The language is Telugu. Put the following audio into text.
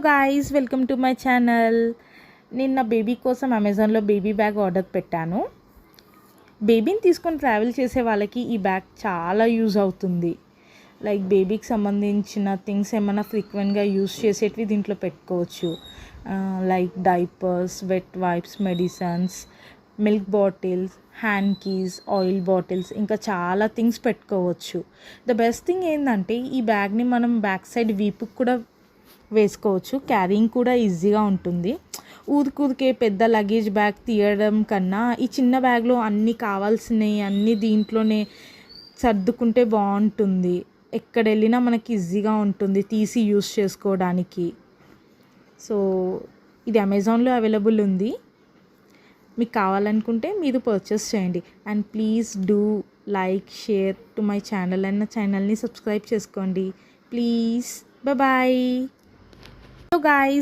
Guys, welcome to my channel. నేను నా బేబీ కోసం అమెజాన్లో బేబీ బ్యాగ్ ఆర్డర్ పెట్టాను. బేబీని తీసుకొని ట్రావెల్ చేసే వాళ్ళకి ఈ బ్యాగ్ చాలా యూజ్ అవుతుంది. లైక్ బేబీకి సంబంధించిన థింగ్స్ ఏమైనా ఫ్రీక్వెంట్గా యూజ్ చేసేటివి దీంట్లో పెట్టుకోవచ్చు. Like diapers, wet wipes, medicines, milk bottles, hand keys, oil bottles, ఇంకా చాలా థింగ్స్ పెట్టుకోవచ్చు. ద బెస్ట్ థింగ్ ఏంటంటే ఈ బ్యాగ్ని మనం బ్యాక్ సైడ్ వీపుకి కూడా వేసుకోవచ్చు. క్యారింగ్ కూడా ఈజీగా ఉంటుంది. ఊరికే పెద్ద లగేజ్ బ్యాగ్ తీయడం కన్నా ఈ చిన్న బ్యాగ్లో అన్నీ కావాల్సినవి అన్నీ దీంట్లోనే సర్దుకుంటే బాగుంటుంది. ఎక్కడ వెళ్ళినా మనకి ఈజీగా ఉంటుంది తీసి యూస్ చేసుకోవడానికి. సో ఇది అమెజాన్లో అవైలబుల్ ఉంది. మీకు కావాలనుకుంటే మీరు పర్చేస్ చేయండి. And please do like, share to my channel and నా ఛానల్ని సబ్స్క్రైబ్ చేసుకోండి ప్లీజ్. బాయ్. So guys,